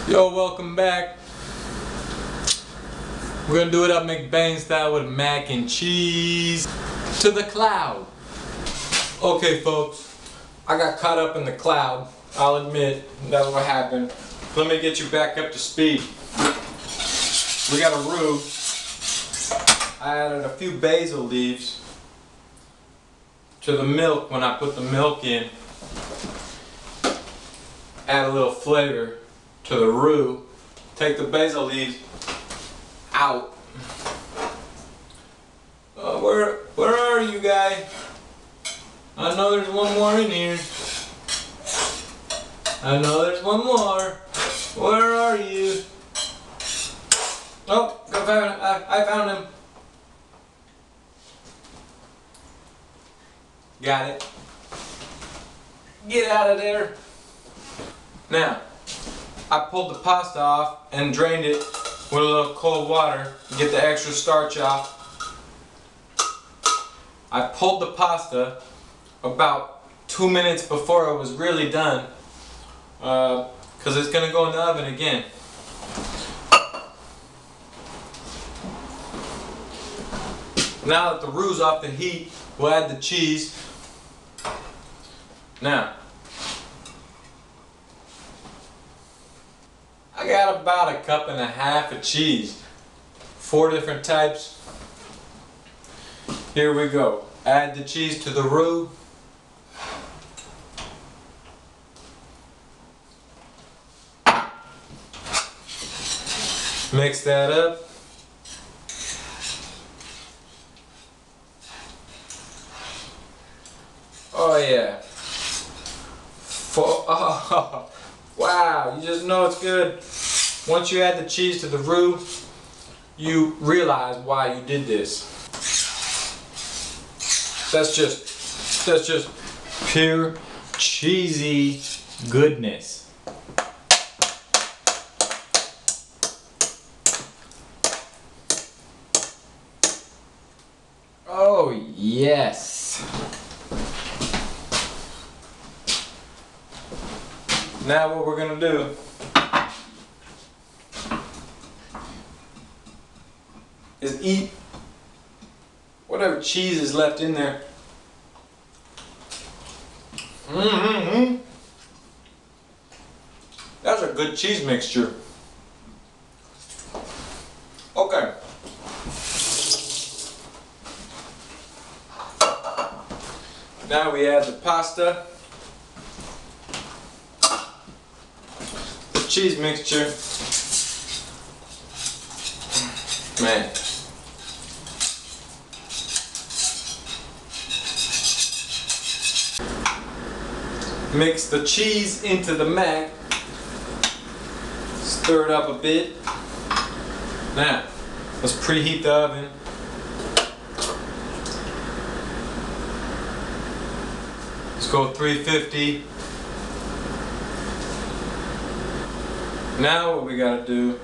Yo, welcome back. We're gonna do it up McBain style with mac and cheese to the cloud. Okay, folks, I got caught up in the cloud. I'll admit that's what happened. Let me get you back up to speed. We got a roux. I added a few basil leaves to the milk when I put the milk in. Add a little flavor to the roux. Take the basil leaves out. Where are you guys? I know there's one more in here. I know there's one more. Where are you? Oh, I found him. Got it. Get out of there. Now, I pulled the pasta off and drained it with a little cold water to get the extra starch off. I pulled the pasta about 2 minutes before it was really done because it's going to go in the oven again. Now that the roux is off the heat, we'll add the cheese. Now, I got about 1.5 cups of cheese. 4 different types. Here we go. Add the cheese to the roux. Mix that up. Oh yeah. Oh, wow, you just know it's good. Once you add the cheese to the roux, you realize why you did this. That's just pure cheesy goodness. Oh yes. Now what we're gonna do is eat whatever cheese is left in there. That's a good cheese mixture. Okay. Now we add the pasta, the cheese mixture. Man. Mix the cheese into the mac. Stir it up a bit. Now, let's preheat the oven. Let's go 350. Now what we gotta do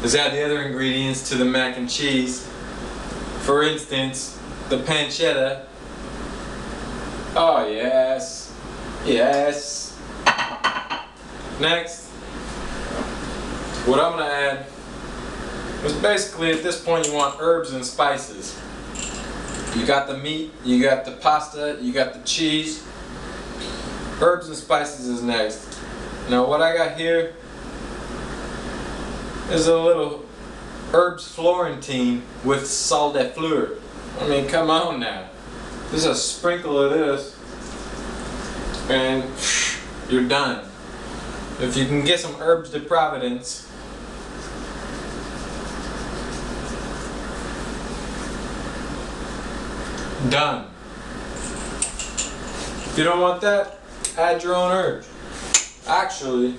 is add the other ingredients to the mac and cheese. For instance, the pancetta. Oh yes. Yes. Next, what I'm gonna add is basically at this point you want herbs and spices. You got the meat, you got the pasta, you got the cheese. Herbs and spices is next. Now what I got here is a little herbs Florentine with sal de fleur. I mean, come on now. Just a sprinkle of this and you're done. If you can get some herbs de Providence, done. If you don't want that, add your own herbs. Actually,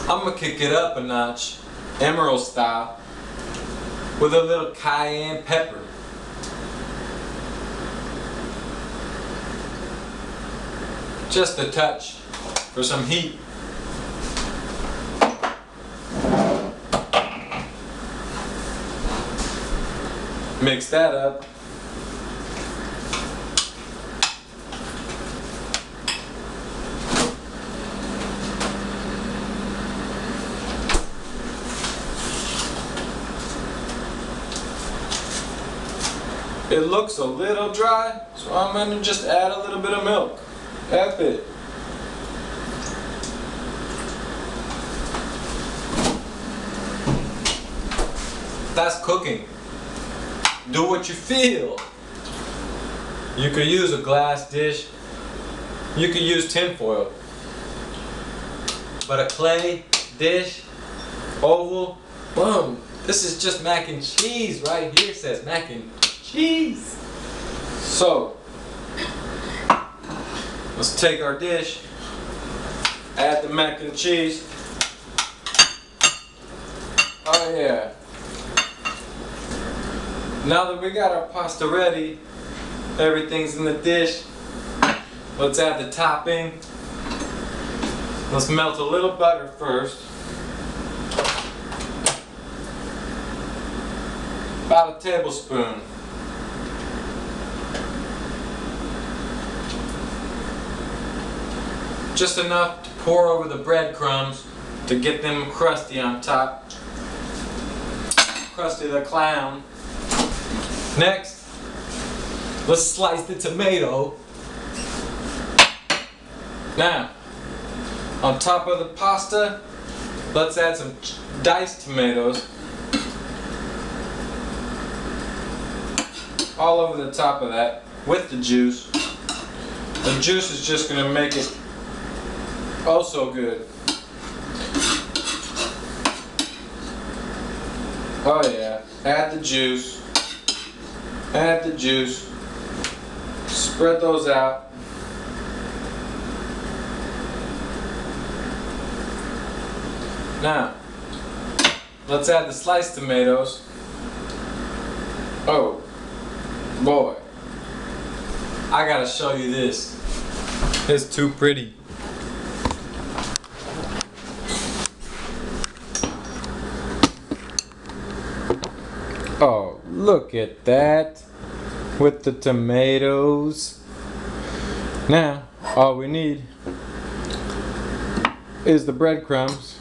I'm gonna kick it up a notch, Emerald style, with a little cayenne pepper. Just a touch for some heat. Mix that up. It looks a little dry, so I'm gonna just add a little bit of milk. F it. That's cooking. Do what you feel. You could use a glass dish. You could use tin foil. But a clay dish, oval, boom. This is just mac and cheese right here. It says mac and cheese. So, let's take our dish, add the mac and cheese. Oh yeah. Now that we got our pasta ready, everything's in the dish, let's add the topping. Let's melt a little butter first. About a tablespoon. Just enough to pour over the breadcrumbs to get them crusty on top. Krusty the Clown. Next, let's slice the tomato. Now, on top of the pasta, let's add some diced tomatoes. All over the top of that with the juice. The juice is just going to make it oh so good. Oh yeah, add the juice. Add the juice. Spread those out. Now, let's add the sliced tomatoes. Oh, boy. I gotta show you this. It's too pretty. Oh, look at that. With the tomatoes. Now, all we need is the breadcrumbs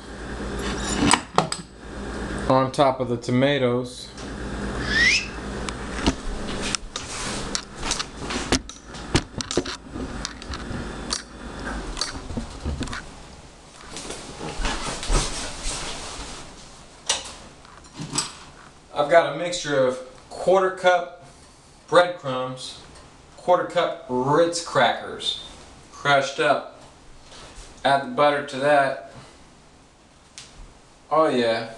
on top of the tomatoes. I've got a mixture of 1/4 cup breadcrumbs, 1/4 cup Ritz crackers, crushed up. Add the butter to that. Oh yeah.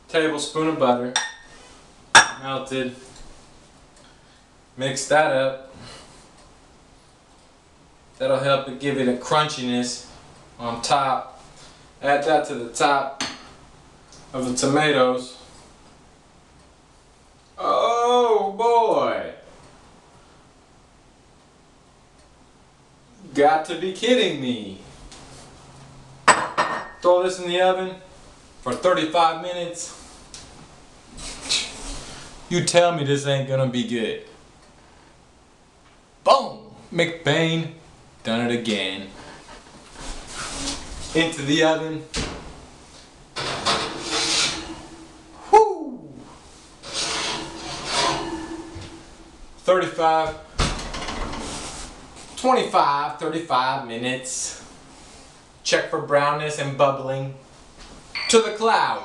Tablespoon of butter, melted. Mix that up. That'll help it give it a crunchiness on top. Add that to the top of the tomatoes. Oh boy! Got to be kidding me. Throw this in the oven for 35 minutes. You tell me this ain't gonna be good. Boom! McBain done it again. Into the oven. Whoo! 35 minutes. Check for brownness and bubbling. To the cloud.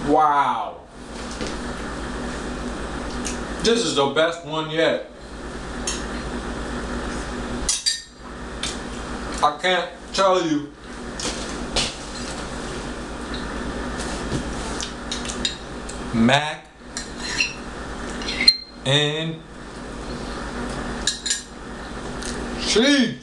Wow. This is the best one yet. I can't tell you. Mac and cheese.